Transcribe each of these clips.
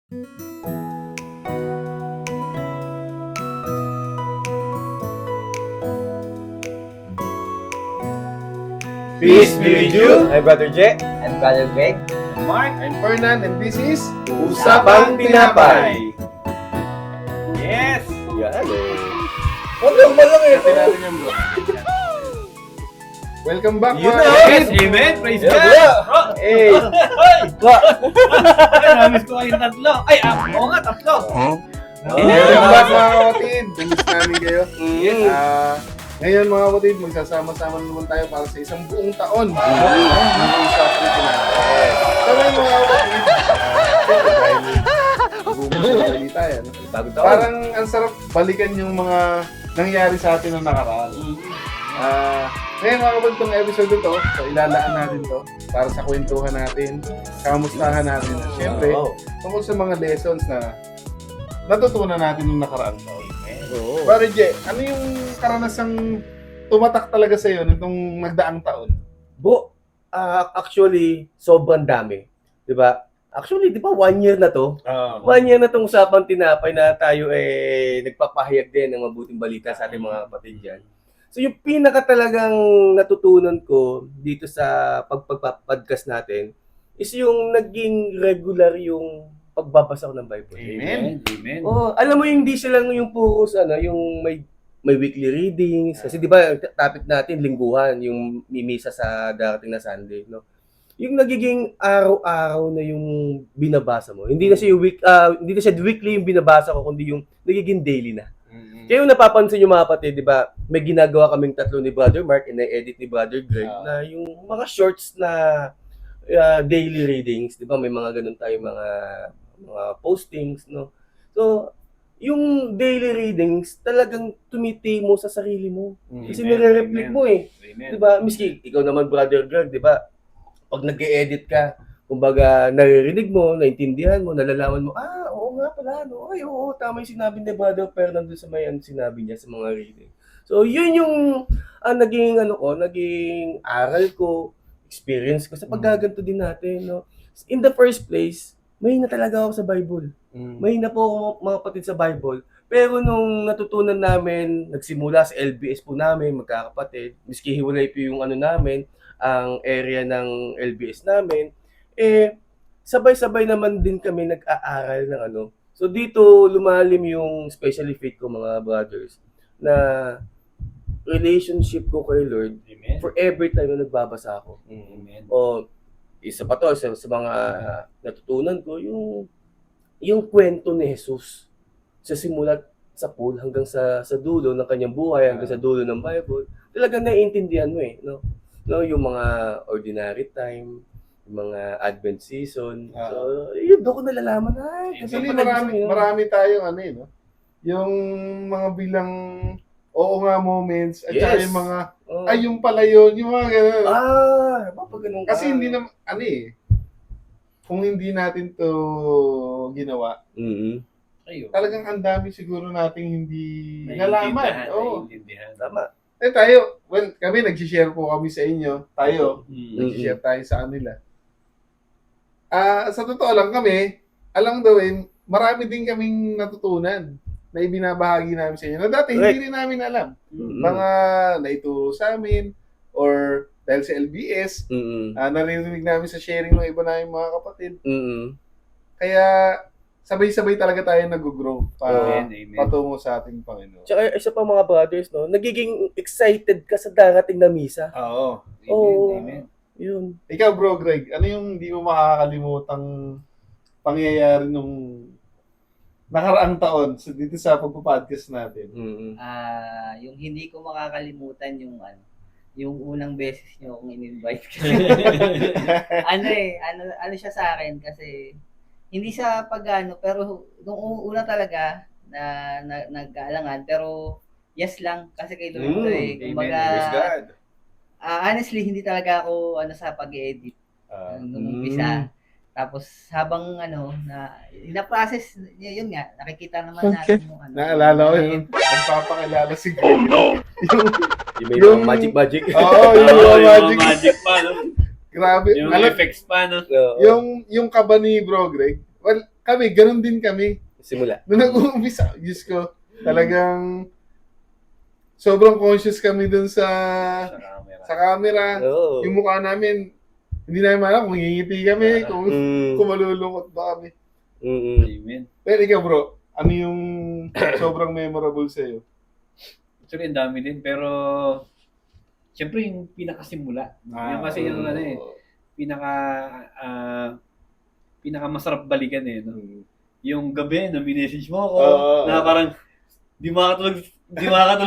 Peace be with you. I'm Brother Je. I'm Brother Greg. Mark. I'm Fernan and this is Usapang Tinapay. Yes. Yan eh. Huwag lang eh. Kasi natin yan, bro. Welcome back, Yun mga na. kapatid. Yes, amen. Praise Yeah, God. bro. Hey. Bro. Ay, namiss ko kayong tatlo. Ay, oo nga, tatlo. Welcome back, mga kapatid. Namiss namin kayo. Mm. Ngayon, mga kapatid, magsasama-sama naman tayo para sa isang buong taon. Ang Usapang Tinapay. So, ngayon, mga kapatid, dahil tayo, no? Bagong taon. Parang ang sarap balikan yung mga nangyari sa atin ng nakaraan. Ngayon mga kapatid, itong episode ito, so ilalaan natin to para sa kwentuhan natin, kamustahan natin. Siyempre, Oo. tungkol sa mga lessons na natutunan natin nung nakaraang taon. Oo. Pare Je, ano yung karanasang tumatak talaga sa iyo nitong nagdaang taon? Bro, actually, sobrang dami. Diba? Actually, di ba 1 year na to? 1 year na tong Usapang Tinapay na tayo nagpapahayag din ng mabuting balita sa ating mga kapatid dyan. So yung pinaka talagang natutunan ko dito sa pagpapodcast natin is yung naging regular yung pagbabasa ko ng Bible. Amen. Amen. Oh, alam mo yung hindi sila yung focus yung may weekly readings kasi 'di ba topic natin lingguhan yung mimisa sa darating na Sunday, no? Yung nagiging araw-araw na yung binabasa mo. Hindi na siya hindi na siya weekly yung binabasa ko kundi yung nagiging daily na. Kaya yung napapansin yung mga kapatid, 'di ba? May ginagawa kaming tatlo ni Brother Mark and na-edit ni Brother Greg na yung mga shorts na daily readings, 'di ba? May mga ganun tayo mga postings, no? So, yung daily readings talagang tumiti mo sa sarili mo. Kasi Amen. nire-reflect Amen. mo eh. Amen. 'Di ba? Miski ikaw naman Brother Greg, 'di ba? Pag nag-e-edit ka, kumbaga naririnig mo, naintindihan mo, nalalaman mo, oo nga pala, no? Ay, oo, tama yung sinabi ni Brother Fernando sa may sinabi niya sa mga reading. So, yun yung naging aral ko, experience ko sa paggaganto din natin, no? In the first place, mahina talaga ako sa Bible. Mahina po ako mga kapatid sa Bible. Pero nung natutunan namin, nagsimula sa LBS po namin, magkakapatid, miski hiwalay po yung namin, ang area ng LBS namin, sabay-sabay naman din kami nag-aaral ng So dito lumalim yung especially faith ko mga brothers na relationship ko kay Lord Amen. for every time na nagbabasa ako. Amen. O isa pa to sa mga natutunan ko yung kwento ni Jesus sa simula sa pool hanggang sa dulo ng kanyang buhay hanggang sa dulo ng Bible. Talagang naiintindihan mo no? No, yung mga ordinary time, yung mga Advent season. So, yun doon ko nalalaman Actually, marami tayong no? Yung mga bilang oo nga moments at saka yung mga yung pala yun, yung mga gano'n. Papaganon ka. Kasi hindi naman, kung hindi natin to ginawa, Ayun. talagang ang dami siguro nating hindi nalaman. Oo. Naiintindihan. Tama. Tayo, kami nagsishare po kami sa inyo. Tayo, nagsishare tayo sa kanila. Sa totoo lang kami, alam marami din kaming natutunan na ibinabahagi namin sa inyo na dati hindi rin namin alam. Mga naituro sa amin or dahil sa LBS, naririnig namin sa sharing ng iba namin mga kapatid. Kaya sabay-sabay talaga tayo nag-grow patungo sa ating Panginoon. Tsaka isa pa mga brothers, no, nagiging excited ka sa darating na misa. Oo. Amen. Yun. Ikaw bro, Greg, ano yung hindi mo makakalimutang pangyayari nung nakaraang taon dito sa pagpo-podcast natin? Yung hindi ko makakalimutan yung unang beses niyo akong in-invite. Ano siya sa akin kasi hindi sa pero nung una talaga na nag-aalangan pero yes lang kasi kay Lord to Amen. Praise God. Honestly hindi talaga ako sa pag-edit nung umpisa. Tapos habang na-process yun nga nakikita naman natin yung Naalala ko yung nagpapakilala si Greg. Yung magic. Oo, yung magic. Magic pa, no? Grabe. Yung effects pa, no? Yung kaba ni Bro Greg, well, kami, ganun din kami. Simula. Nung nag-uumpisa, Diyos ko, talagang sobrang conscious kami dun Sa camera. sa camera. Oo. Yung mukha namin, hindi namin alam kung ngingiti kami, kung malulungkot ba kami. Amen. Pero ikaw bro, ano yung sobrang memorable sa'yo? Actually, ang dami din. Pero, syempre yung pinakasimula. Yung kasi yung ano eh, pinaka masarap balikan eh. No? Yung gabi na minessage mo ako, na parang di makakatulog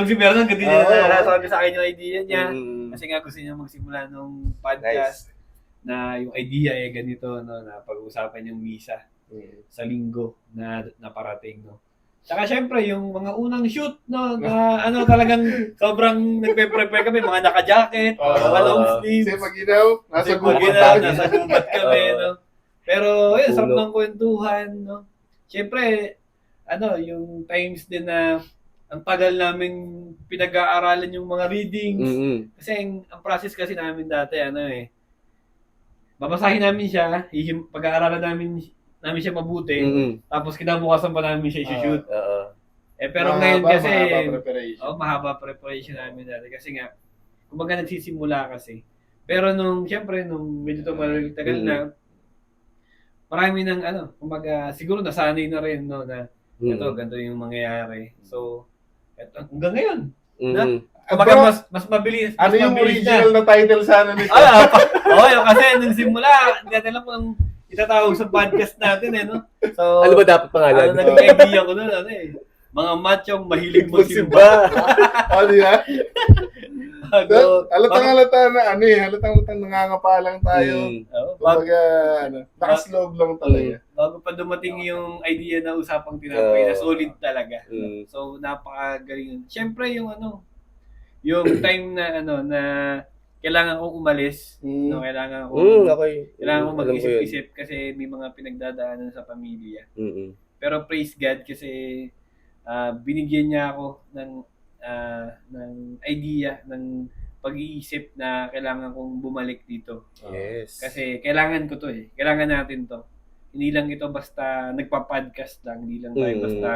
si Bernard kasi niya sabi sa akin yung idea niya. Kasi nga gusto niya magsimula nung podcast na yung idea eh ganito, no, na pag-uusapan yung misa sa linggo na parating, no. Saka syempre yung mga unang shoot, no, na ano talagang sobrang nagpe-prepare kami, mga naka-jacket, mga long sleeves. Kasi pag-inaw, nasa Nasa gubat kami, no. Pero yun, sarap ng kwentuhan, no. Syempre, ano, yung times din na ang tagal namin pinag-aaralan yung mga readings. Kasi ang process kasi namin dati, ano eh, babasahin namin siya, pag-aaralan namin siya mabuti, tapos kinabukasan pa namin siya i-shoot. Pero ngayon kasi, mahaba preparation namin dati. Kasi nga, kumbaga nagsisimula kasi. Pero siyempre, nung medyo tagal na, marami ng kumbaga, siguro nasanay na rin, no, na ganito yung mangyayari. So, eto, hanggang ngayon. Kumbaga, mas mabilis. Ano yung original na title sana nito? Kasi nung simula, hindi natin alam kung itatawag sa podcast natin eh, no? So, Ano ba dapat pangalan? naging idea ko nun, mga machong mahilig magsimba. Di ba? Halatang-halata na halatang nangangapa lang tayo. Kumbaga, nakasloob lang talaga. Bago pa dumating yung idea na usapang tinapay na solid talaga. So, napakagaling. Siyempre yung yung time na na kailangan kong umalis, no, kailangan kong mag-isip-isip kasi may mga pinagdadaanan sa pamilya. Pero praise God kasi binigyan niya ako ng idea, ng pag-iisip na kailangan kong bumalik dito. Yes. Kasi kailangan ko to eh. Kailangan natin to. Hindi lang ito basta nagpa-podcast lang, hindi lang tayo basta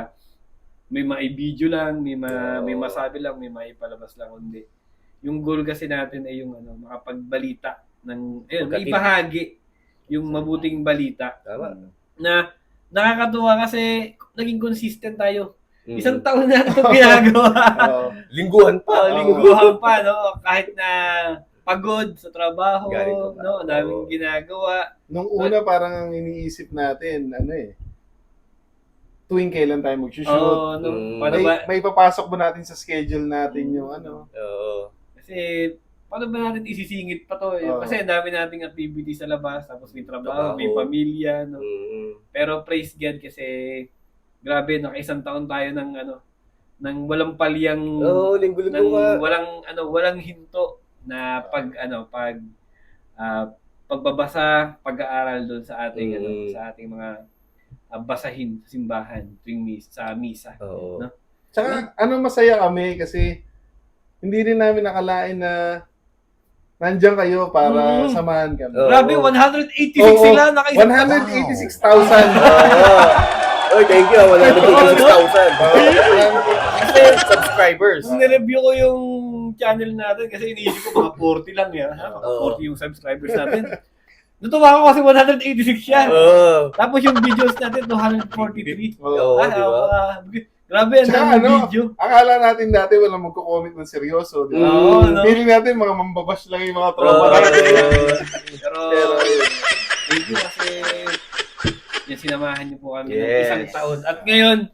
may ma-video lang, may masabi lang, may maipalabas lang, hindi. Yung goal kasi natin ay yung makapagbalita ng maibahagi yung mabuting balita. Tama. Na nakakatuwa kasi naging consistent tayo. Isang taon na ito ginagawa. Lingguhan pa. Lingguhan pa, no? Kahit na pagod sa trabaho, Galing no? Ang daming ginagawa. Nung una parang ang iniisip natin, tuwing kailan tayo mag-shoot. May papasok ba natin sa schedule natin yung Kasi, paano ba natin isisingit pa to? Kasi ang dami nating activity sa labas, tapos may trabaho, may pamilya, no? Pero praise God kasi, grabe, nakaisang taon tayo ng walang palyang, walang hinto na pagbabasa, pag-aaral doon sa ating sa ating mga basahin sa simbahan tuwing sa misa. No? Tsaka masaya kami kasi hindi rin namin nakalain na nandiyan kayo para samahan kami. Grabe, 186 sila, nakaisang 186,000. Thank you. 186,000. Kasi subscribers. Nung nireview ko yung channel natin kasi iniisip ko mga 40 lang yan. 40 yung subscribers natin. Natuwa ko kasi 186 siya. Tapos yung videos natin 243. Grabe, ang daming video. Akala natin dati walang magko-comment ng seryoso. Di ba? Feeling natin mga mambabash lang yung mga tropa natin. Pero thank you kasi yung sinamahan niyo po kami ng isang taon. At ngayon,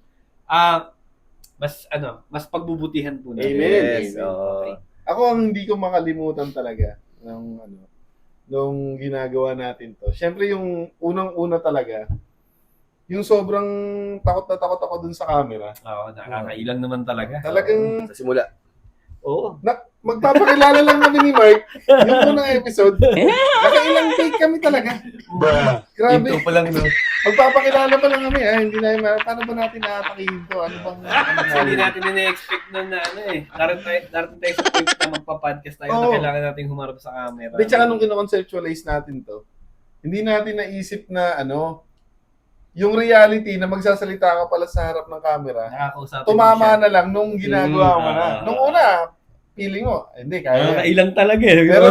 mas pagbubutihan po natin. Yes. Okay. Ako ang hindi ko makalimutan talaga nung ginagawa natin to. Siyempre yung unang-una talaga, yung sobrang takot na takot ako dun sa camera. Oo, nakakailang naman talaga. Talagang Sa simula. Oo. Magpapakilala lang kami ni Mark yung unang episode. Nakailang take kami talaga. Grabe. Ito pa lang, no? Magpapakilala pa lang kami, hindi na paano ba natin nakatakihin to? Ano bang Hindi natin na-expect nun na darating tayo sa point na magpa-podcast tayo na kailangan natin humarap sa camera. Tsaka nung kino-conceptualize natin to, hindi natin naisip na yung reality na magsasalita ka pala sa harap ng camera, Nakakausapin tumama na lang nung ginagawa mo na. Nung una, feeling mo, hindi, kaya. Nakailang talaga eh. Pero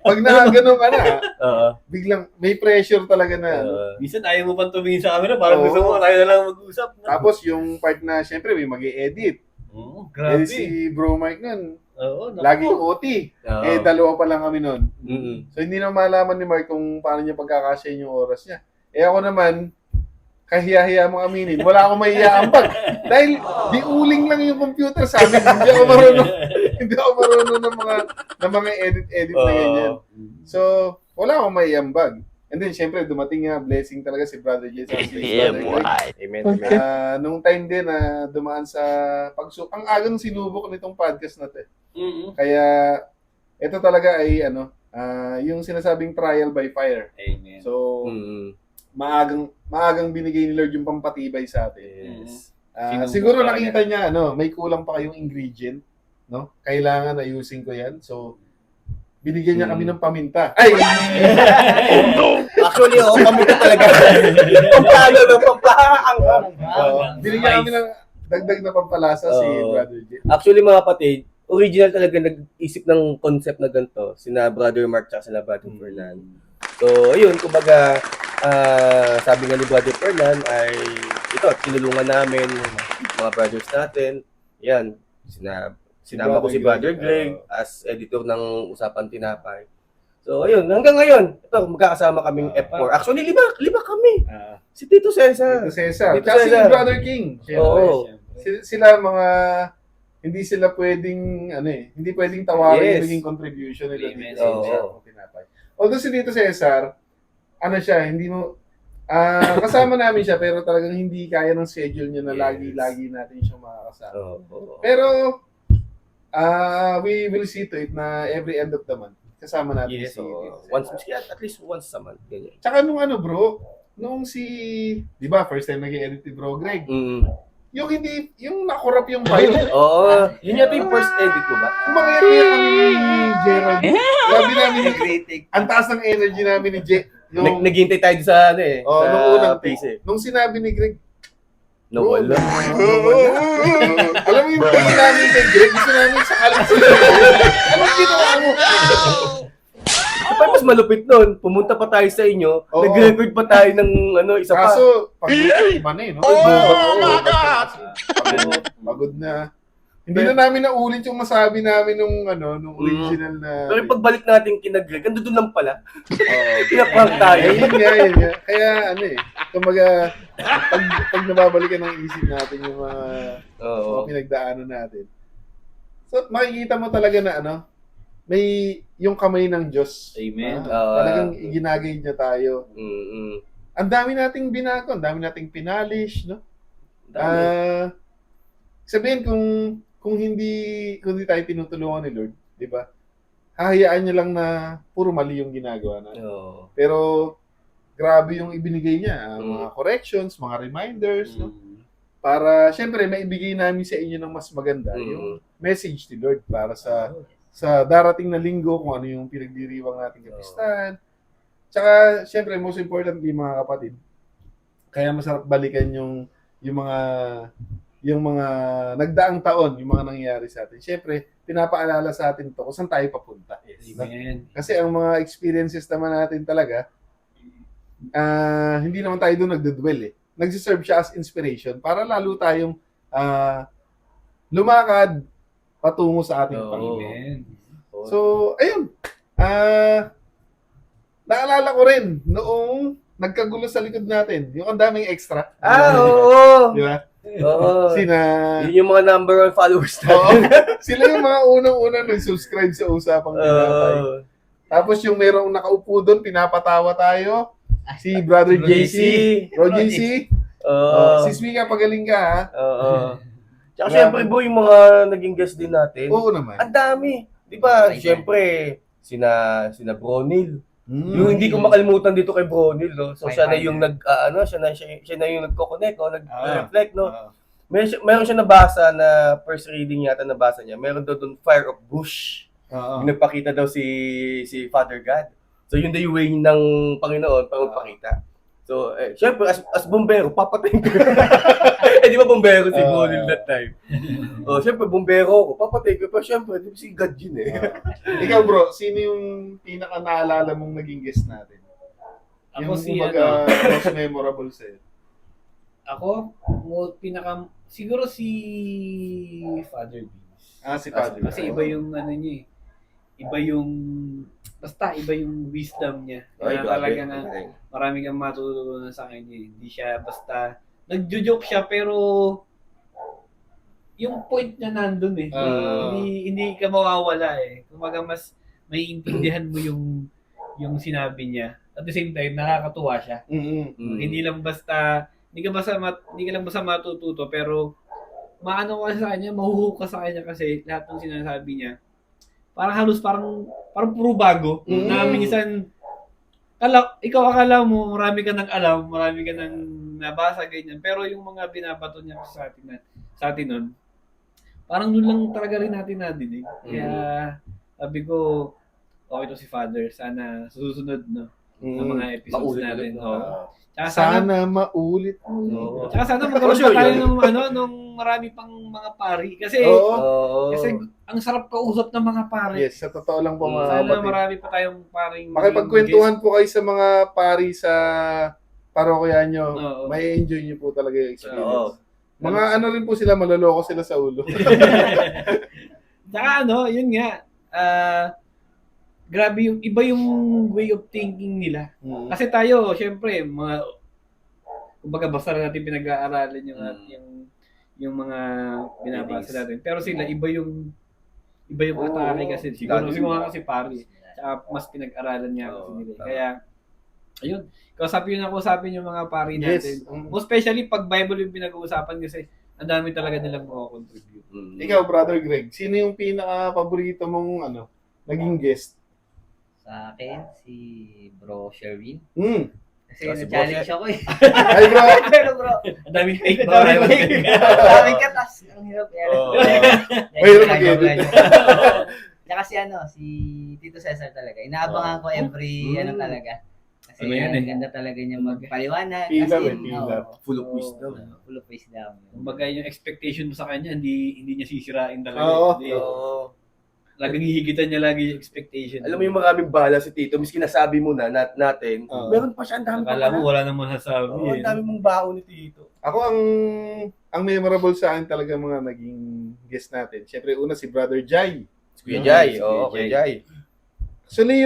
pag nakaganon ka na, Oo. biglang may pressure talaga na. Minsan ayaw mo pang tumingin sa camera, parang Oo. gusto mo tayo na lang mag-usap. No? Tapos yung part na, syempre, may mag-i-edit. Oo, Eh, grabe. si Bro Mike nun, Oo, naku. laging OT. Oo. Eh, dalawa pa lang kami nun. Mm-mm. So, hindi na malaman ni Mark kung paano niya pagkakasya yung oras niya. Eh, ako naman, kahiya-hiya mong aminin, wala akong maiaambag. Dahil, di uling lang yung computer sa amin. Hindi ako marunong, hindi ako marunong ng mga edit-edit na ganyan. So, wala akong maiambag. And then, syempre, dumating nga, blessing talaga si Brother Jason. Amen. Nung time din na dumaan sa ang agang sinubok nitong podcast na to. Kaya, ito talaga ay, yung sinasabing trial by fire. Amen. So, Mm-mm. maagang binigay ni Lord yung pampatibay sa atin. Yes. Sinubok Siguro talaga. nakita niya, may kulang pa kayong ingredient, no? Kailangan ayusin ko yan. So, binigyan niya kami ng paminta. Ay! Actually, kami ka talaga. Pampalo ng pampaang. Binigyan kami ng dagdag na pampalasa si Oo. Brother J. Actually, mga kapatid, original talaga nag-isip ng concept na ganito, sina Brother Mark at sina Brother Fernan. So, ayun, kumbaga, sabi nga ni Brother Fernan ay, ito, tinulungan namin mga brothers natin. Yan, sinama ko si Brother Greg as editor ng Usapan Tinapay. So, ayun, hanggang ngayon, ito, magkakasama kaming F4. Actually, lima kami. Si Tito Cesar. Tito Cesar. Tito Kasi Cesar. si Brother King. Oo. Sila mga hindi sila pwedeng hindi pwedeng tawarin Yes. yung naging contribution nila Amen. dito sa Oo. Tinapay. Although si Tito Cesar, hindi mo kasama namin siya pero talagang hindi kaya ng schedule niya na Yes. lagi natin siyang makakasama. Oo. Pero we will see to it na every end of the month kasama natin Yes, si so, Tito Cesar. at least once a month. Ganyan. Tsaka nung bro, nung di ba first time nag-edit ni Bro Greg, yung nakurap yung file. Oo. Yun yata yung first edit ko ba? Umangyari kami ni Gerald. Sabi namin, ang taas ng energy namin ni Jay. Naghihintay tayo sa sa nung unang PC. Nung sinabi ni Greg, Nawala. alam mo yung tingin namin kay Greg, gusto namin sa sila. Anong ginawa mo? Tapos malupit nun, pumunta pa tayo sa inyo, Oo. nag-record pa tayo ng isa pa. Kaso, iba na no? Oh my God! Pagod na. Hindi na namin naulit yung masabi namin nung original na. Pero yung pagbalik natin kina Greg, ando doon lang pala. Pinaprank tayo. Yun nga. Kaya kumbaga, pag nababalikan ng isip natin yung mga pinagdaanan natin. So, makikita mo talaga na may yung kamay ng Diyos. Amen. Talagang iginagay niya tayo. Mm-mm. Ang dami nating binago, ang dami nating pinalish, no? Sabihin kung hindi tayo tinutulungan ni Lord, di ba? Hahayaan niya lang na puro mali yung ginagawa natin. Oo. Pero grabe yung ibinigay niya, mga corrections, mga reminders, no? Para syempre maibigay namin sa inyo ng mas maganda yung message ni Lord para sa darating na linggo kung ano yung pinagdiriwang nating kapistahan. Tsaka syempre most importantly mga kapatid, kaya masarap balikan yung mga nagdaang taon, yung mga nangyayari sa atin. Syempre, pinapaalala sa atin to kung saan tayo papunta. Amen. Kasi ang mga experiences naman natin talaga, hindi naman tayo doon nagdudwell eh. Nagsiserve siya as inspiration para lalo tayong lumakad patungo sa ating Panginoon. Amen. So, ayun. Naalala ko rin noong nagkagulo sa likod natin, yung ang daming extra. Oo. Di ba? Oo. Sina... Yun yung mga number 1 followers Oo. natin. Sila yung mga unang-unang nag-subscribe sa Usapang Tinapay. Tapos yung merong nakaupo doon, pinapatawa tayo. Si Brother JC. Bro JC. Sis Mika, pagaling ka ha. Oo. Tsaka syempre bro, yung mga naging guest din natin. Oo naman. Ang dami. Di ba? Syempre, sina Bronil. Yung hindi ko makalimutan dito kay Bronil, no? So siya na yung siya na yung nagko-connect, nag-reflect, no? Meron siya nabasa na first reading yata nabasa niya. Meron daw doon Fire of Bush. Yung nagpakita daw si Father God. So yun daw yung way ng Panginoon para magpakita. So, syempre, as bombero, papatayin ko. Di ba bombero si Bonil that time? Syempre, bombero ako, papatayin ko. Pero syempre, di ba si God yun eh. Ikaw bro, sino yung pinaka naalala mong naging guest natin? Ako Yung si kumbaga, most memorable sa'yo. Ako, siguro si Father Beans. Si Padre. Kasi iba yung niya eh. Iba yung wisdom niya. Na talaga na marami kang matututunan sa kanya. Hindi siya basta, nagjo-joke siya pero yung point niya nandun eh. Hindi ka mawawala eh. Kumaga mas maiintindihan mo yung sinabi niya. At the same time, nakakatuwa siya. Hindi ka lang basta matututo pero maano ka sa kanya, mahuhook ka sa kanya kasi lahat ng sinasabi niya parang puro bago na minsan ikaw akala mo marami ka nang alam, marami ka nang nabasa ganyan pero yung mga binabato niya sa atin nun parang nun lang talaga rin natin nadinig. Kaya sabi ko okay to si Father, sana susunod no ng mga episodes natin. Sana maulit. Tsaka sana magkaroon pa tayo nung marami pang mga pari. Kasi ang sarap kausap ng mga pari. Yes, sa totoo lang po mga Sana kapatid. marami pa tayong paring Makipagkwentuhan po kayo sa mga pari sa parokya nyo. Oo. May enjoy nyo po talaga yung experience. Oo. Mga ano rin po sila, maloloko sila sa ulo. Tsaka yun nga. Grabe iba yung way of thinking nila. Kasi tayo, syempre, kumbaga basta rin natin pinag-aaralan yung mga binabasa natin. Pero sila, iba yung atake kasi. Siguro kasi pari. Tsaka mas pinag-aralan niya kasi nila. Kaya, ayun. Kausapin yung mga pari natin. Most especially pag Bible yung pinag-uusapan kasi ang dami talaga nilang makakontribute. Ikaw, Brother Greg, sino yung pinaka-paborito mong naging guest? Sa akin, si Bro Sherwin. Kasi Si na-challenge ako eh. Ay bro, Pero bro, Ang daming fake daming katas. Ang hirap yan. Mahirap mag-edit. Tsaka si Tito Cesar talaga. Inaabangan ko every talaga. Kasi Ano yan eh? ganda talaga niya magpaliwanag. Pillar As in, pillar. Full of wisdom. Full of wisdom. Kumbaga yung expectation mo sa kanya, hindi niya sisirain talaga. Oo. Hindi. Laging hihigitan niya lagi yung expectation. Alam mo yung maraming bahala si Tito, miski nasabi mo na natin, meron pa siya, ang dami pa Akala mo pala. wala namang sasabi. Ang dami mong baon ni Tito. Ako ang memorable sa akin talaga mga naging guest natin. Siyempre una si Brother Jai. Kuya Jai, Si Kuya Kuya Jai. Jai. Actually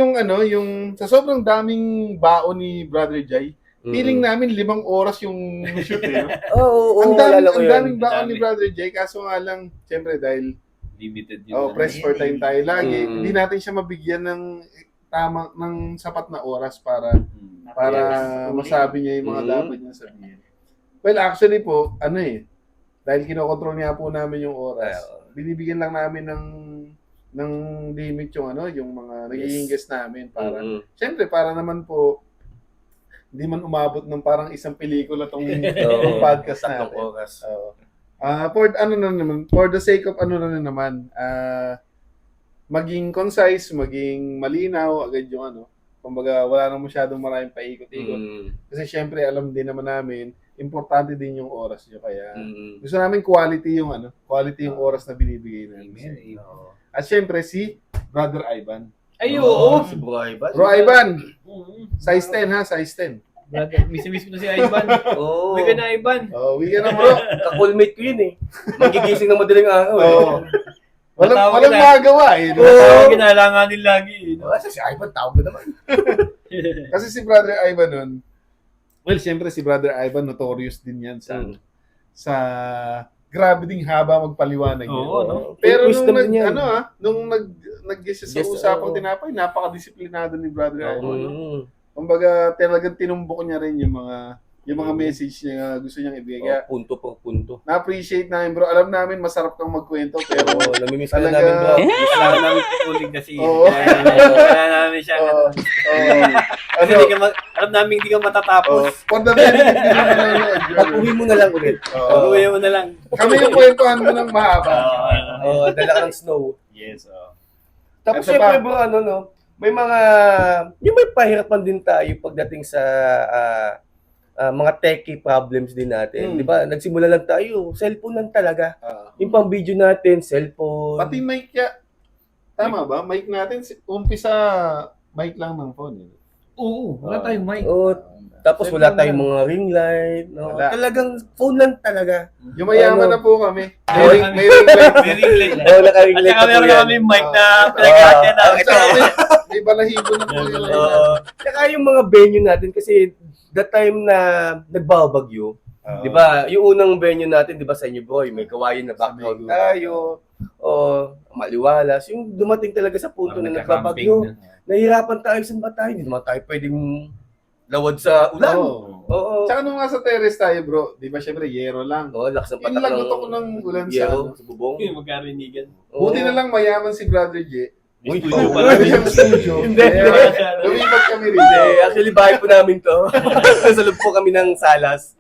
yung sa sobrang daming baon ni Brother Jai, feeling namin 5 oras yung shoot eh. No? Oo, ang alala ko yun. daming baon Dami. ni Brother Jai kaso nga lang siyempre dahil Limited yun. press for time tayo lagi. Mm. Hindi natin siya mabigyan ng sapat na oras para Yes. masabi niya yung mga Mm. dapat niya sabihin. Well, actually po, dahil kinokontrol niya po namin yung oras, binibigyan lang namin ng limit yung mga nagiging guest namin para syempre para naman po hindi man umabot ng parang isang pelikula tong podcast natin. Oras. For the sake of maging concise, maging malinaw, agad yung kumbaga wala nang masyadong maraming paikot-ikot. Kasi syempre alam din naman namin, importante din yung oras nyo. Kaya gusto namin quality yung oras na binibigay namin. At syempre si Brother Ivan. Ay, oo. Si Bro Ivan. Bro Ivan, size 10 ha, size 10. Brother, miss na si Ivan. Oo. Uwi ka na, Ivan. Uwi ka na bro. Ka-callmate ko yun eh. Magigising ng madaling araw eh. Walang Matawag na. magawa eh. Oo. Ginalanganin lagi. Si Ivan, tawag na naman. Kasi si Brother Ivan nun, well, syempre si Brother Ivan notorious din yan sa grabe ding haba magpaliwanag yan. Oo, no? Pero Wisdom nung din yan. nag-guest sa usapang tinapay, napaka-disiplinado ni Brother Ivan. Oo. Kumbaga, talagang tinumbok niya rin yung mga message niya gusto niyang ibigay. Kaya, Punto por punto. na-appreciate namin bro. Alam namin masarap kang magkwento pero Namimiss ka na talaga- namin bro. Kailangan namin tutulig kasi. Oo. Kailangan namin siya. Kasi alam namin hindi ka matatapos. for the benefit din ng manonood. Pag-uwi mo na lang ulit. Pag-uwi mo na lang. Kami yung kwentuhan mo ng mahaba. Dala ka ng snow. Yes, Tapos Ito syempre pa. bro, may mga, yung may pahirapan din tayo pagdating sa mga techie problems din natin. Di ba? Nagsimula lang tayo, cellphone lang talaga. Yung pang video natin, cellphone. Pati mic tama ba? Mic natin, umpisa mic lang ng phone. Oo, wala tayong mic. Oo, tapos wala Cellphone tayong lang. mga ring light. No? Wala. Talagang phone lang talaga. Yung mayaman Ano? na po kami. May- May ring light. May ring light lang. Oo, naka-ring At light saka na po meron yan. kami mic na pinag-aatyan namin. ito. May balahibo na po yun. Oo. Tsaka yung mga venue natin kasi that time na nagbabagyo, di ba? Yung unang venue natin, di ba sa inyo boy, may kawayan na background tayo. O maliwalas. Yung dumating talaga sa punto na nagbabagyo, nahihirapan tayo sa ba tayo? Hindi naman tayo pwedeng lawad sa ulan. Oo. Tsaka nung nasa terrace tayo, bro, di ba syempre, yero lang. Oo, lakas ng Yung patak lagotok ng ulan sa yero, ano. sa bubong. Magkarinigan. Buti na lang mayaman si Brother J. Uy, Studio oo. pala. Wala siyang studio. Hindi. Kaya lumipat kami rin. Hindi, actually bahay po namin to. Nasa loob po kami ng Salas.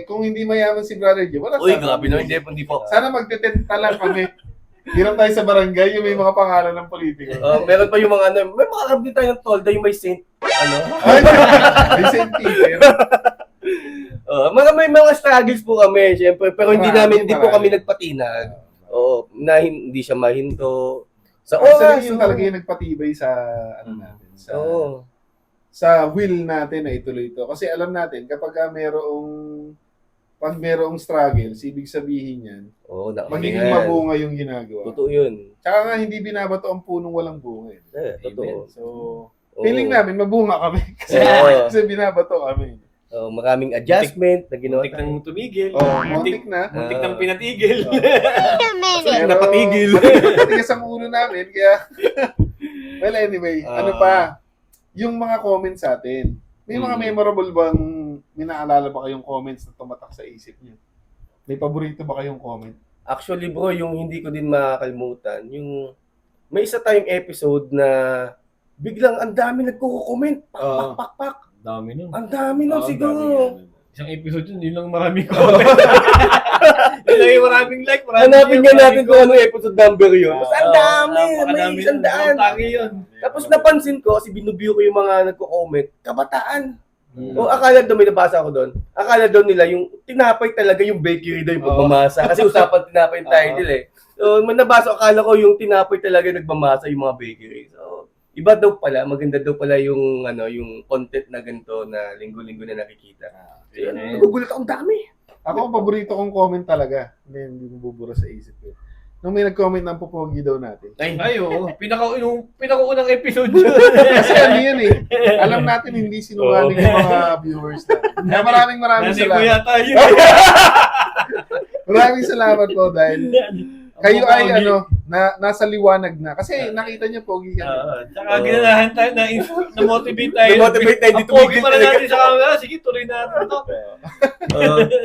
Kung hindi mayaman si Brother J, wala Uy, sana. grabe no, hindi po. Sana magtetenta lang kami. Hiram tayo sa barangay, yung may mga pangalan ng politiko. Meron pa yung mga ano, may makakarap din tayo ng tolda, yung may Saint, ano? Ay, may St. Peter. May mga struggles po kami, syempre, pero hindi po Marami. kami nagpatinag. Oo, na hindi siya mahinto. Sa Actually, oras, yun talaga yung nagpatibay sa, ano natin, Oo. sa will natin na ituloy ito. Kasi alam natin, pag merong struggles, ibig sabihin yan, Oo, magiging mabunga yung ginagawa. Totoo yun. Tsaka nga, hindi binabato ang punong walang bunga. Totoo. So, Oo. feeling namin, mabunga kami. Kasi, Oo. kasi binabato kami. Maraming adjustment na ginawa Muntik nang tumigil. Muntik na. Muntik nang pinatigil. Pero, napatigil. Matigas ang ulo namin, kaya... well, anyway, ano pa? Yung mga comments sa atin. May mga memorable bang minaalala ba kayong comments na tumatak sa isip niyo? May paborito ba kayong comment? Actually bro, yung hindi ko din makakalimutan, yung may isa tayong episode na biglang ang dami nagko-comment. Pak. Dami nun. Ang dami nun siguro. Isang episode yun, yun lang maraming comment. Yun lang yung maraming like, Hanapin nga natin kung ano episode number yun. Basta ang dami, may isang daan. Tangi yun. Tapos napansin ko, kasi binubio ko yung mga nagko-comment, kabataan. O akala doon, may nabasa ko doon, akala doon nila yung tinapay talaga yung bakery daw yung pagmamasa. Kasi usapan tinapay yung title eh. So, may nabasa, akala ko yung tinapay talaga nagmamasa yung mga bakery. So, iba daw pala, maganda daw pala yung yung content na ganito na linggo-linggo na nakikita. So, nagugulat akong dami. Ako, ang paborito kong comment talaga. Hindi mo bubura sa isip ko. Nung may nag-comment ng pupogi daw natin. Ay, oo. Pinakaunang episode yun. Kasi ano yun eh. Alam natin hindi sinungaling yung mga viewers natin. Kaya maraming Nanay ko salamat. yata yun. Maraming salamat po dahil kayo ay nasa liwanag na. Kasi nakita niyo pogi ka. Tsaka ginanahan tayo na-motivate tayo. Na-motivate tayo, di Ang pogi tumigil pala talaga. natin sa camera. Sige, tuloy natin ito.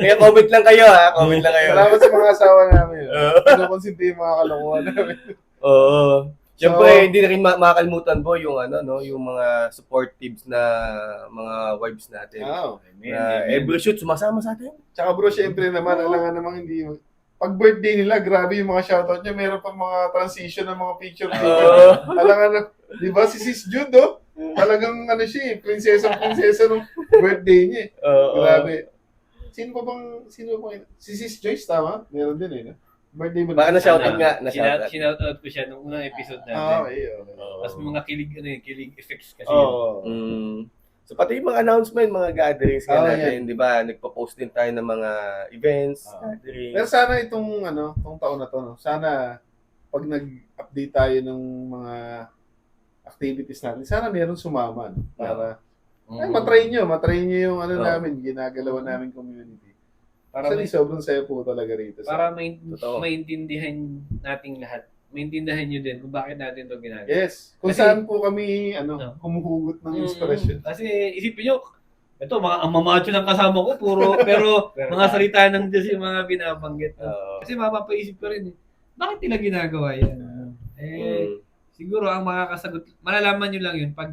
Kaya comment lang kayo ha, comment lang kayo. Salamat sa mga asawa namin. Pinukonsinti yung mga kalokohan namin. Oo. Siyempre, So, hindi na rin makakalimutan po yung yung mga supportives na mga wives natin. Oh. Na every shoot sumasama sa atin. Tsaka bro, syempre naman, alangan namang hindi. Pag birthday nila, grabe yung mga shoutout niya. Meron pa mga transition ng mga picture. Alangan na, di ba si Sis Jude, oh? Talagang siya, prinsesa nung birthday niya. Grabe. Sino pa bang, si Sis Joyce, tama? Meron din no? Birthday mo. Baka na-shoutout nga. Na-shoutout. Sinoutout ko siya nung unang episode natin. Okay. Tapos mga kilig effects kasi. So pati yung mga announcement, mga gatherings natin, yan. di ba? Nagpo-post din tayo ng mga events, gatherings. Pero sana itong taon na to, no? Sana pag nag-update tayo ng mga activities natin, sana meron sumama, no? Para matry nyo yung namin, ginagalawan namin community. Para Actually, sobrang saya po talaga rito. para Totoo. maintindihan nating lahat. Maintindihan nyo din kung bakit natin ito ginagawa. Yes. Kung Kasi- saan po kami, humuhugot ng inspiration. Kasi isipin nyo, ito, ang mamacho ng kasama ko, pero mga salita ng Diyos yung mga binabanggit. Kasi mapapaisip ko rin, bakit nila ginagawa yan? Siguro ang makakasagot, malalaman nyo lang yun pag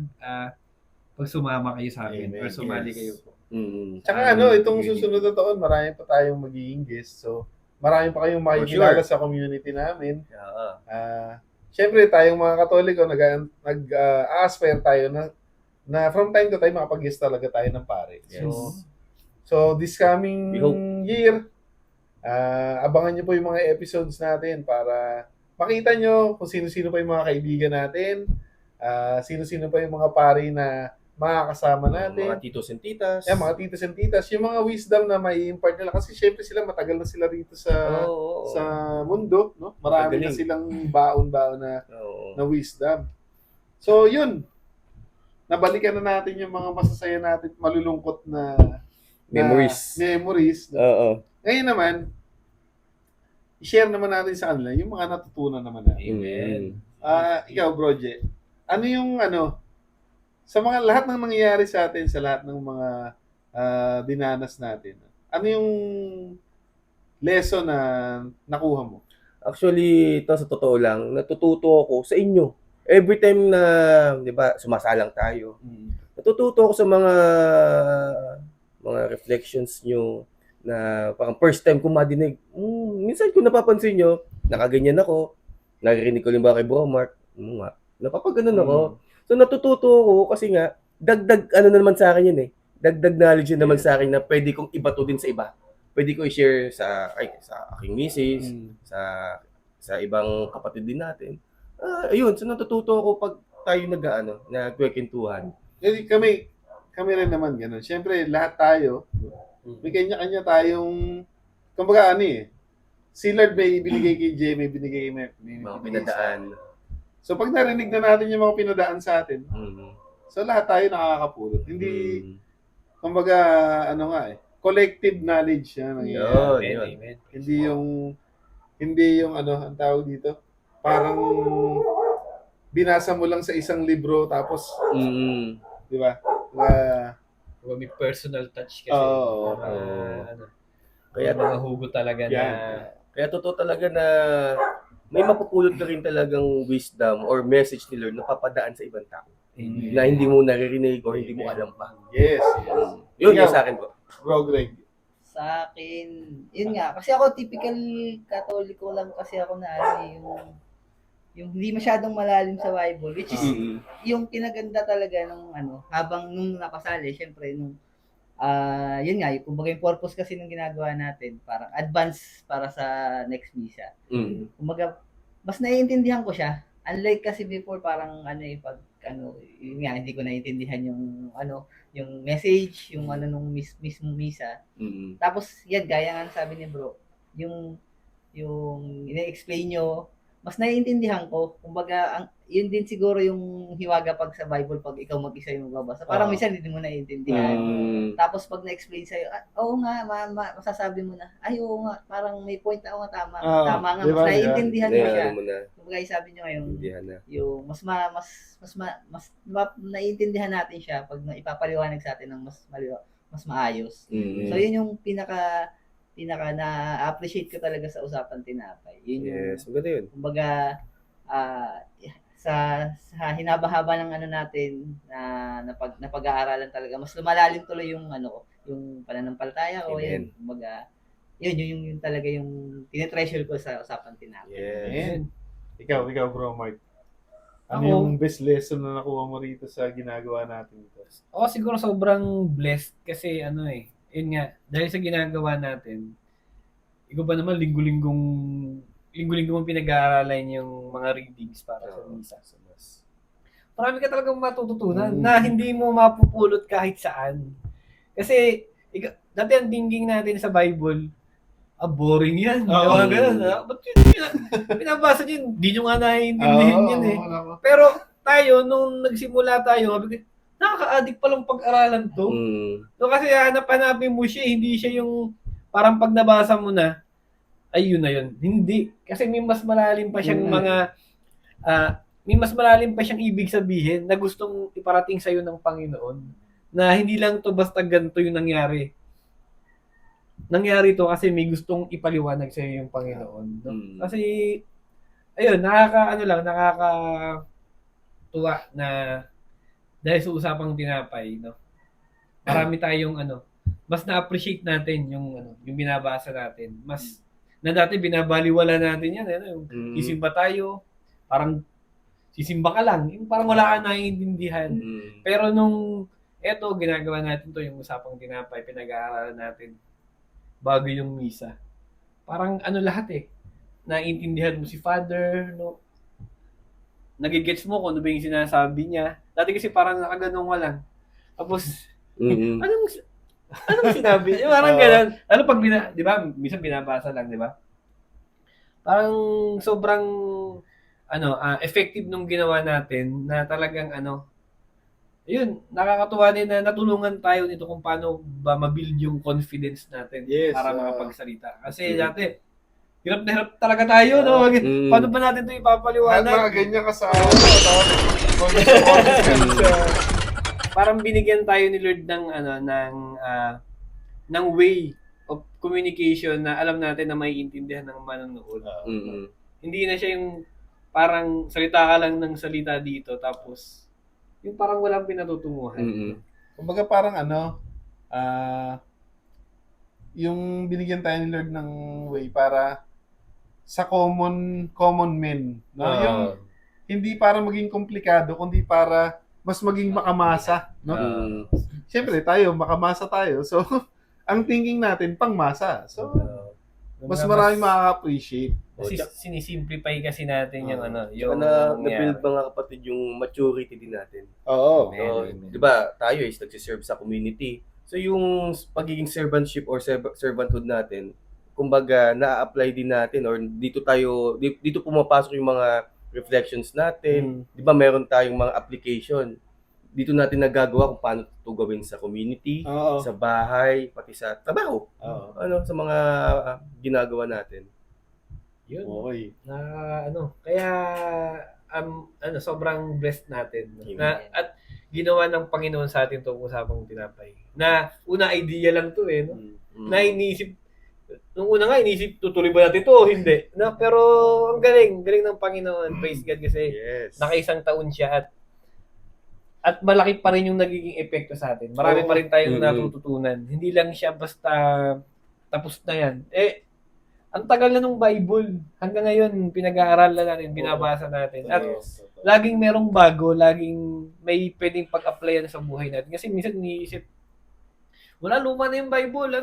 sumama kayo sa akin or sumali kayo po. Tsaka itong susunod na taon, marami pa tayong magiging guest. So, marami pa kayong makikilala sa community namin. Siyempre, tayong mga Katoliko, nag-aspire tayo na na from time to time makapag-guest talaga tayo ng pare. Yes. So this coming We hope. year, abangan nyo po yung mga episodes natin para makita nyo kung sino-sino pa yung mga kaibigan natin, sino-sino pa yung mga pare na makakasama natin. Mga titos and titas. Yan, mga titas and titas, yung mga wisdom na may impart nila kasi syempre sila matagal na sila rito sa Oo. sa mundo, no? Marami na Magaling. silang baon-baon Oo. na wisdom. So, yun. Nabalikan na natin yung mga masasaya natin, malulungkot na memories. No? Oo. Ngayon naman, i-share naman natin sa kanila yung mga natutunan naman natin. Amen. Ikaw, Broje, ano yung sa mga lahat ng nangyayari sa atin, sa lahat ng mga dinanas natin, ano yung lesson na nakuha mo? Actually, ito sa totoo lang, natututo ako sa inyo. Every time na, di ba, sumasalang tayo, natututo ako sa mga reflections nyo na parang first time ko madinig. Minsan ko napapansin nyo, nakaganyan ako, naririnig ko rin ba kay Bro Mark? Nga, napapaganon ako. So natututo ako kasi nga, dagdag ano na naman sa akin yun eh. Dagdag knowledge yun naman sa akin na pwede kong ibato din sa iba. Pwede ko i-share sa aking misis, sa ibang kapatid din natin. Ayun, so natututo ako pag tayo nagkwentuhan. Kami rin naman ganun. Siyempre, lahat tayo, may kanya-kanya tayong, kumbaga si Lord may binigay kay Jay, may binigay may Mga binigay sa pinadaan. So pag narinig na natin yung mga pinadaan sa atin, so lahat tayo nakakapulot. Hindi, kumbaga, collective knowledge yan. Yun. Amen. Hindi yung ang tawag dito, parang binasa mo lang sa isang libro tapos, di ba? May personal touch kasi. Oo. Kaya mga hugot talaga na Kaya totoo talaga na may mapupulot ka rin talagang wisdom or message ni Lord na papadaan sa ibang tao. Na hindi mo naririnig or hindi mo alam pa. Yes. Yun Ikaw, yung sa akin po. Bro Greg. Sa akin, yun nga, kasi ako typical Katoliko lang kasi ako na yung hindi masyadong malalim sa Bible, which is yung pinaganda talaga nung habang nung nakasali, syempre nung yun nga, kumbaga yung purpose kasi ng ginagawa natin, parang advance para sa next misa. Kumbaga, mas naiintindihan ko siya. Unlike kasi before, parang yun nga, hindi ko naiintindihan yung message, yung nung mismo misa. Tapos, yan, gaya nga sabi ni bro, yung ina-explain nyo, mas naiintindihan ko. Kumbaga, yun din siguro yung hiwaga pag sa Bible, pag ikaw mag-isa yung magbabasa. Parang minsan hindi mo naiintindihan. Tapos pag na-explain sa'yo, oo nga, masasabi mo na, ay oo nga, parang may point ako nga, tama nga, diba, mas naiintindihan mo siya. Na, Kumbaga, sabi nyo ngayon, na. yung mas naiintindihan natin siya pag ipapaliwanag sa atin ng mas maayos. So yun yung pinaka na-appreciate ko talaga sa Usapan Tinapay. Yun yung, Yes, maganda yun. kumbaga, sa hinabahaba ng natin na pag-aaralan talaga, mas lumalalim tuloy yung yung pananampalataya ko. Yan, kumbaga, yun talaga yung tinitreasure ko sa Usapan Tinapay. Yes. Ikaw, Bro Mark. Ano Ako, yung best lesson na nakuha mo rito sa ginagawa natin ito? ako siguro sobrang blessed kasi yun nga, dahil sa ginagawa natin, ikaw ba naman linggo-linggo mong pinag-aaralan yung mga readings para sa misa. Marami ka talagang matututunan na hindi mo mapupulot kahit saan. Kasi, dati ang thinking natin sa Bible, boring yan. Ganun. Ba't yun, pinabasa yun, hindi nyo nga naiintindihan yun eh. Pero tayo, nung nagsimula tayo, nakaka-addict palang pag-aralan to. So kasi hanap-hanapin mo siya, hindi siya yung parang pag nabasa mo na, ay yun na yun. Hindi. Kasi may mas malalim pa siyang may mas malalim pa siyang ibig sabihin na gustong iparating sa'yo ng Panginoon. Na hindi lang to basta ganito yung nangyari. Nangyari to kasi may gustong ipaliwanag sa'yo yung Panginoon. No? Kasi, ayun, nakakatuwa na dahil sa Usapang Tinapay, no? Marami tayong mas na-appreciate natin yung binabasa natin. Mas na dati binabaliwala natin yan, yung isimba tayo, parang sisimba ka lang. Yung parang wala ka naiintindihan. Mm. Pero nung eto, ginagawa natin to, yung usapang tinapay, pinag-aaralan natin bago yung misa. Parang ano lahat eh. Naiintindihan mo si Father, no? Nagigets mo kung ano ba yung sinasabi niya. Dati kasi parang nakaganong ka lang. Tapos, Mm. anong sinabi niya? Parang ganun. Ano pag, di ba, minsan binabasa lang, di ba? Parang sobrang, effective nung ginawa natin na talagang yun, nakakatuwa din na natulungan tayo nito kung paano ba mabuild yung confidence natin Yes, para oo. makapagsalita. Kasi dati, hirap na hirap talaga tayo, no? Mm. Paano ba natin ito Lahat ipapaliwanag? mga ganyan ka sa confidence. Parang binigyan tayo ni Lord ng way of communication na alam natin na maiintindihan ng manonood. Mm. Hindi na siya yung parang salita ka lang ng salita dito tapos yung parang walang pinatutunguhan. Mm. Kumbaga parang yung binigyan tayo ni Lord ng way para sa common men, no? Yung hindi para maging komplikado, kundi para mas maging makamasa, no? Siyempre tayo, makamasa tayo. So, ang thinking natin pangmasa. So, mas marami makaka-appreciate. Kasi sinisimplify kasi natin yung Yung yung na-build mga kapatid yung maturity din natin. Oo. Amen. So, 'di ba? Tayo is nagse-serve sa community. So yung pagiging servantship or servanthood natin, kumbaga na-apply din natin or dito pumapasok yung mga reflections natin. 'Di ba? Meron tayong mga application. Dito natin nagagawa kung paano ito gawin sa community, Oo. sa bahay, pati sa trabaho. Oo. Sa mga ginagawa natin. Yun. Okay. Kaya sobrang blessed natin no? Amen. At ginawa ng Panginoon sa atin 'tong usapang tinapay. Na una idea lang 'to no. Na iniisip nung una nga inisip tutuloy ba natin 'to o hindi. No, pero ang galing ng Panginoon. Praise God kasi Yes. nakaisang taon siya at malaki pa rin yung nagiging epekto sa atin. Marami pa rin tayong natututunan. Hindi lang siya basta tapos na yan. Ang tagal na nung Bible. Hanggang ngayon, pinag-aaralan natin, binabasa natin. At laging merong bago, laging may pwedeng pag-applyan sa buhay natin. Kasi minsan iniisip, wala, luma na yung Bible.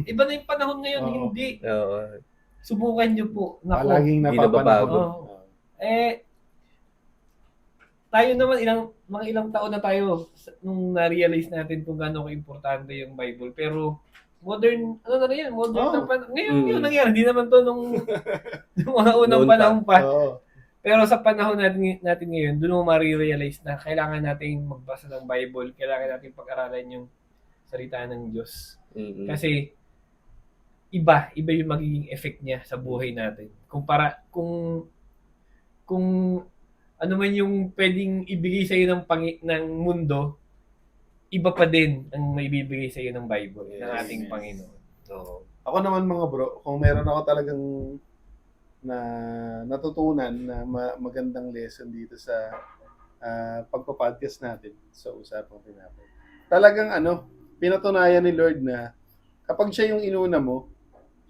Iba na yung panahon ngayon. Oo. Hindi. Oo. Subukan nyo po. Naku. Palaging Hindi na babago. napapanahon. Tayo naman, mga ilang taon na tayo nung na-realize natin kung gaano ka-importante yung Bible. Pero, modern na ngayon yun nangyari. Hindi naman to nung mga unang Noon panahon pa. Oo. Pero sa panahon natin ngayon, doon mo marirealize na kailangan natin magbasa ng Bible, kailangan natin pag-aralan yung salita ng Diyos. Mm-mm. Kasi iba yung magiging effect niya sa buhay natin. Kung ano man yung pwedeng ibigay sa iyo ng mundo, iba pa din ang maibibigay sa iyo ng Bible, ng ating Panginoon. So, Ako naman mga bro, kung meron ako talagang na natutunan na magandang lesson dito sa pagpa-podcast natin sa Usapang Tinapay. Talagang pinatunayan ni Lord na kapag siya yung inuna mo,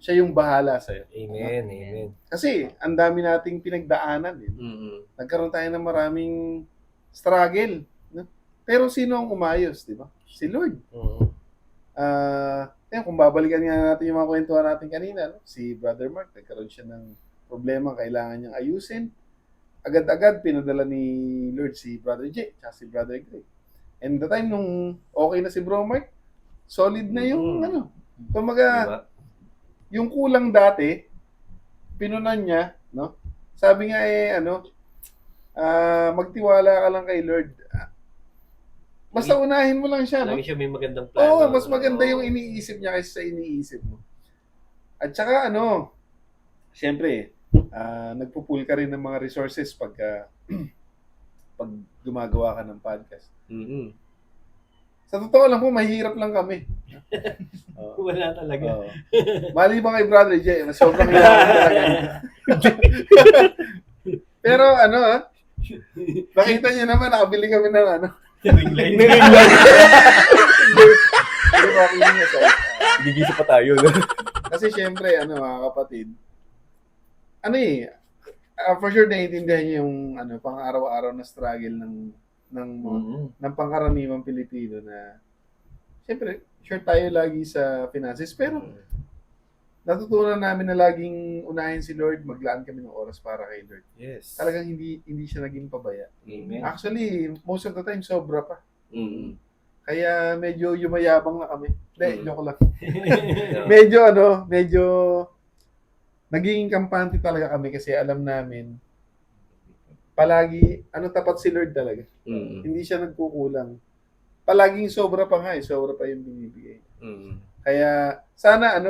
siya yung bahala sa'yo. amen, amen. Kasi ang dami nating pinagdaanan. Mm-mm. Nagkaroon tayo ng maraming struggle. No? Pero sino ang umayos, di ba? Si Lord. Kung babalikan nga natin yung mga kwentuhan natin kanina, no? Si Brother Mark, nagkaroon siya ng problema, kailangan niyang ayusin. Agad-agad pinadala ni Lord si Brother J, at si Brother Greg. And the time nung okay na si Bro Mark, solid na yung kumaga, Diba? yung kulang dati, pinunan niya, no? Sabi nga magtiwala ka lang kay Lord. Basta unahin mo lang siya, no? Lagi siya may magandang plano. Oo, mas maganda yung iniisip niya kaysa sa iniisip mo. At saka siyempre, nagpo-pull ka rin ng mga resources pag gumagawa ka ng podcast. Mm-mm. Sa totoo lang po, mahirap lang kami. Wala talaga. Oo. Mali ba kay Brother J? Sobrang hirap talaga. Pero nakita niyo naman, nakabili kami ng Ring light. Gigisa pa tayo. No? Kasi syempre, mga kapatid, for sure naiintindihan niyo yung pang-araw-araw na struggle ng pangkaraniwang Pilipino na siyempre, sure tayo lagi sa finances, pero natutunan namin na laging unahin si Lord, maglaan kami ng oras para kay Lord. Yes. Talagang hindi siya naging pabaya. Amen. Actually, most of the time, sobra pa. Mm. Kaya medyo yumayabang na kami. Hindi, joke lang. Yeah. Medyo naging kampante talaga kami kasi alam namin palagi, tapat si Lord talaga. Mm. Hindi siya nagkukulang. Palaging sobra pa nga sobra pa yung binibigay. Mm. Kaya sana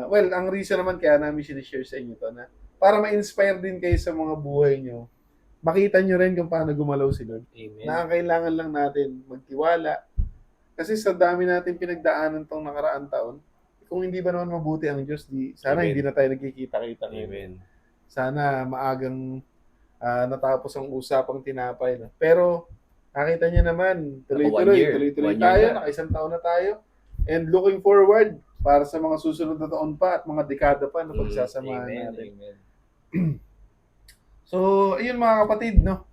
well, ang reason naman kaya namin sinishare sa inyo to na para ma-inspire din kayo sa mga buhay nyo, makita nyo rin kung paano gumalaw si Lord. Amen. Na ang kailangan lang natin magtiwala. Kasi sa dami natin pinagdaanan tong nakaraang taon, kung hindi ba naman mabuti ang Diyos, sana Amen. hindi na tayo nagkikita-kita. Amen. Sana maagang natapos ang usapang tinapay. No? Pero nakita niyo naman, tuloy-tuloy tayo, naka-isang taon na tayo. And looking forward para sa mga susunod na taon pa at mga dekada pa na pagsasamahan natin. Amen. So, ayun mga kapatid, no?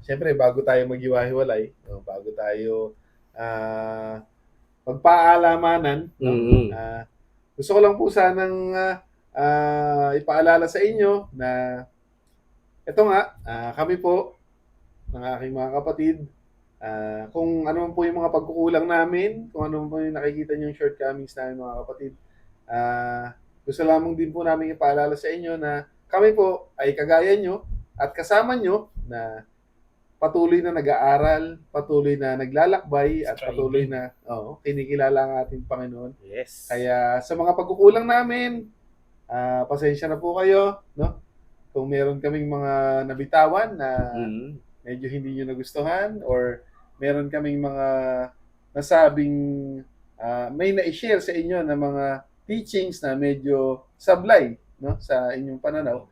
Siyempre, bago tayo maghiwa-hiwalay, bago tayo magpaalamanan, no? Mm. Gusto ko lang po sanang ipaalala sa inyo na ito nga, kami po, ng aking mga kapatid, kung ano man po yung mga pagkukulang namin, kung ano man po yung nakikita nyo yung shortcomings namin mga kapatid, gusto lamang din po namin ipaalala sa inyo na kami po ay kagaya nyo at kasama nyo na patuloy na nag-aaral, patuloy na naglalakbay, at patuloy na kinikilala ang ating Panginoon. Yes. Kaya sa mga pagkukulang namin, pasensya na po kayo, no? Kung meron kaming mga nabitawan na medyo hindi nyo nagustuhan or meron kaming mga nasabing may na-share sa inyo na mga teachings na medyo sablay, no, sa inyong pananaw.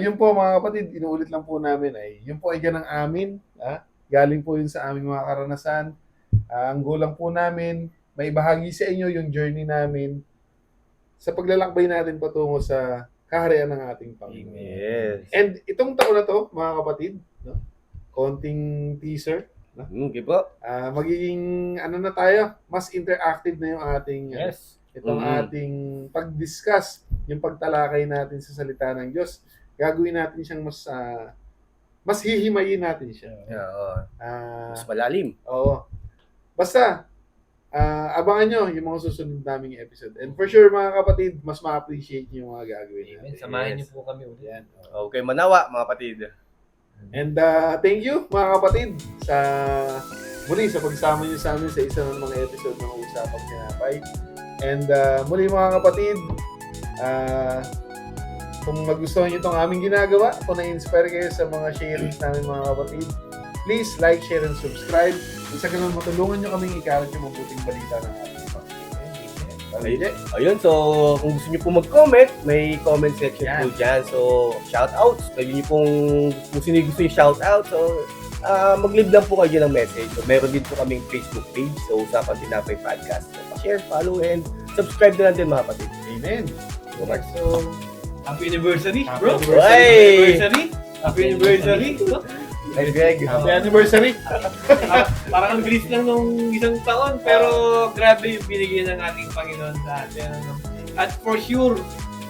Yun po mga kapatid, inuulit lang po namin yun po ay ganang amin. Galing po yun sa aming mga karanasan. Ang gulang po namin, may bahagi sa inyo yung journey namin sa paglalakbay natin patungo sa kaharian ng ating Panginoon. Yes. And itong taon na to, mga kapatid, no, konting teaser, no? Okay po. Magiging na tayo, mas interactive na yung ating Yes. itong ating pag-discuss, yung pagtalakay natin sa salita ng Diyos. Gagawin natin siyang mas hihimayin natin siya. Oo. Mas malalim. Oo. Basta, abangan nyo yung mga susunod naming episode. And for sure, mga kapatid, mas ma-appreciate nyo yung mga gagawin natin. Samahan niyo po kami ulit. Yan. Okay, manawa mga kapatid. And thank you, mga kapatid, muli sa pagsama nyo sa amin sa isa ng mga episode ng Usapang Tinapay. And muli mga kapatid, kung magustuhan nyo itong aming ginagawa, kung na-inspire kayo sa mga sharings namin mga kapatid, please like, share, and subscribe. At sa ganun, matulungan nyo kaming ikalat yung mabuting balita ng ating Ayun, so kung gusto niyo po mag-comment, may comment section po dyan. So, shoutouts. Pwede niyo pong, kung sino gusto yung shoutout, so mag-leave lang po kayo ng message. So, meron din po kaming Facebook page, so Usapang Tinapay Podcast. So, share, follow, and subscribe na lang din mga kapatid. Amen. So, happy anniversary, bro. Hey! Happy anniversary. Hey, Greg. Happy anniversary. Parang ang bilis lang nung isang taon, pero grabe yung binigyan ng ating Panginoon sa atin. At for sure,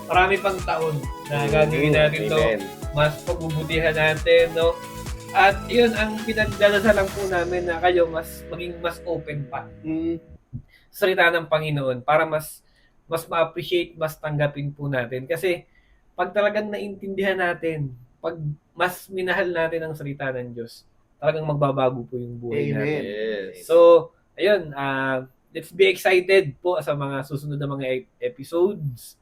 marami pang taon na gagawin natin to. Amen. Mas pagbubutihan natin, no? At yun, ang pinagdadasalan po namin na kayo maging mas open pa sa salita ng Panginoon para mas ma-appreciate, mas tanggapin po natin. Kasi pag talagang naintindihan natin, pag mas minahal natin ang salita ng Diyos, talagang magbabago po yung buhay Amen. natin. Yes. So, ayun, let's be excited po sa mga susunod na mga episodes.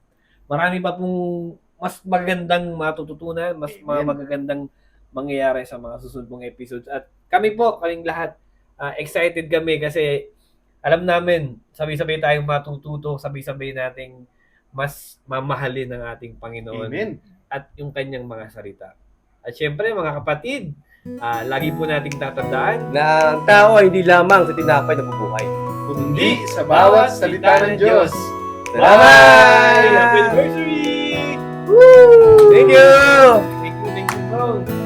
Marami pa pong mas magandang matututunan, mas magagandang mangyayari sa mga susunod pong episodes. At kaming lahat, excited kami kasi alam namin, sabay-sabay tayong matututo, sabay-sabay nating mas mamahalin ng ating Panginoon. Amen. At yung kanyang mga salita. At syempre, mga kapatid, lagi po nating tatandaan Na ang tao ay hindi lamang sa tinapay na bubuhay. Kundi sa bawat salita ng Diyos. Salamat! Happy anniversary! Woo! Thank you! Thank you, bro.